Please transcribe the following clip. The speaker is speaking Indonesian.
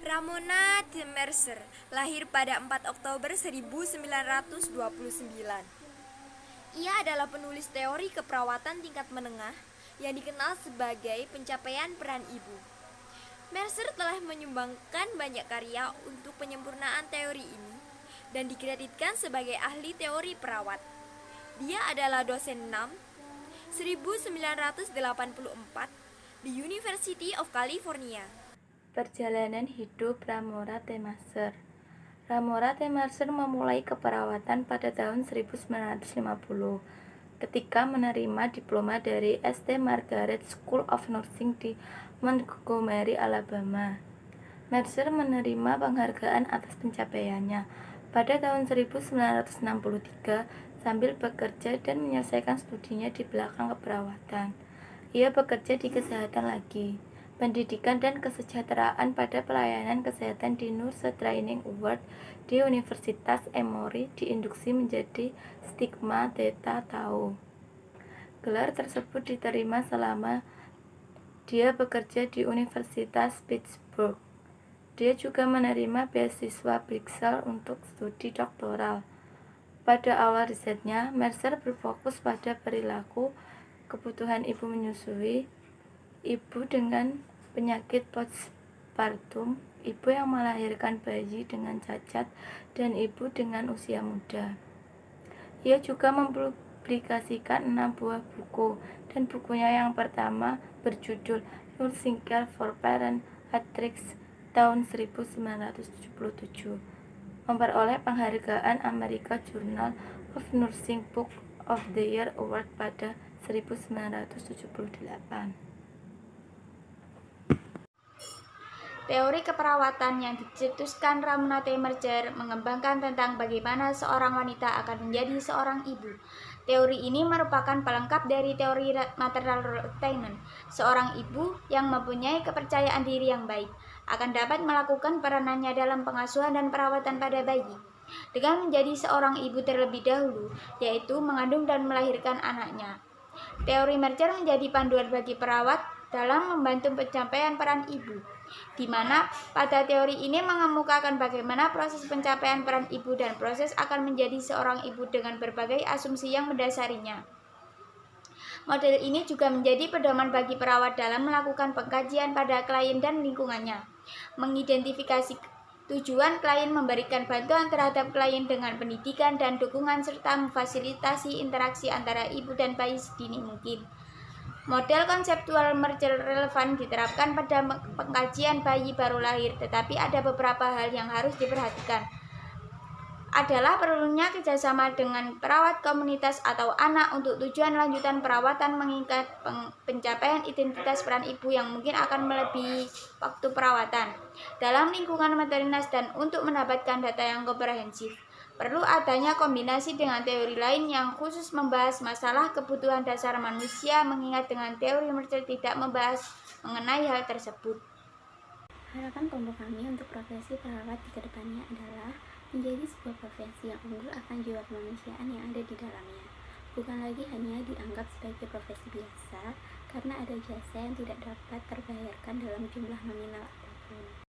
Ramona de Mercer lahir pada 4 Oktober 1929. Ia adalah penulis teori keperawatan tingkat menengah yang dikenal sebagai pencapaian peran ibu. Mercer telah menyumbangkan banyak karya untuk penyempurnaan teori ini dan dikreditkan sebagai ahli teori perawat. Dia adalah dosen 6 1984 di University of California. Perjalanan hidup Ramona de Mercer. Ramona de Mercer memulai keperawatan pada tahun 1950 ketika menerima diploma dari St. Margaret School of Nursing di Montgomery, Alabama. Mercer menerima penghargaan atas pencapaiannya pada tahun 1963 sambil bekerja dan menyelesaikan studinya di belakang keperawatan. Ia bekerja di kesehatan lagi, pendidikan dan kesejahteraan pada pelayanan kesehatan di Nurse Training Award di Universitas Emory diinduksi menjadi Sigma Theta Tau. Gelar tersebut diterima selama dia bekerja di Universitas Pittsburgh. Dia juga menerima beasiswa Bristol untuk studi doktoral. Pada awal risetnya, Mercer berfokus pada perilaku kebutuhan ibu menyusui, ibu dengan penyakit postpartum, ibu yang melahirkan bayi dengan cacat, dan ibu dengan usia muda. Ia juga mempublikasikan 6 buah buku, dan bukunya yang pertama berjudul Nursing Care for Pediatrics tahun 1977, memperoleh penghargaan American Journal of Nursing Book of the Year Award pada 1978. Teori keperawatan yang dicetuskan Ramona de Mercer mengembangkan tentang bagaimana seorang wanita akan menjadi seorang ibu. Teori ini merupakan pelengkap dari teori maternal rotainment. Seorang ibu yang mempunyai kepercayaan diri yang baik akan dapat melakukan peranannya dalam pengasuhan dan perawatan pada bayi dengan menjadi seorang ibu terlebih dahulu, yaitu mengandung dan melahirkan anaknya. Teori Mercer menjadi panduan bagi perawat dalam membantu pencapaian peran ibu, di mana pada teori ini mengemukakan bagaimana proses pencapaian peran ibu dan proses akan menjadi seorang ibu dengan berbagai asumsi yang mendasarinya. Model ini juga menjadi pedoman bagi perawat dalam melakukan pengkajian pada klien dan lingkungannya, mengidentifikasi tujuan klien, memberikan bantuan terhadap klien dengan pendidikan dan dukungan, serta memfasilitasi interaksi antara ibu dan bayi sedini mungkin. Model konseptual Mercer relevan diterapkan pada pengkajian bayi baru lahir, tetapi ada beberapa hal yang harus diperhatikan. Adalah perlunya kerjasama dengan perawat komunitas atau anak untuk tujuan lanjutan perawatan, mengingat pencapaian identitas peran ibu yang mungkin akan melebihi waktu perawatan dalam lingkungan maternitas, dan untuk mendapatkan data yang komprehensif perlu adanya kombinasi dengan teori lain yang khusus membahas masalah kebutuhan dasar manusia, mengingat dengan teori Mercer tidak membahas mengenai hal tersebut. Harapan kelompok kami untuk profesi perawat di kedepannya adalah menjadi sebuah profesi yang unggul akan jiwa kemanusiaan yang ada di dalamnya, bukan lagi hanya dianggap sebagai profesi biasa karena ada jasa yang tidak dapat terbayarkan dalam jumlah nominal apapun.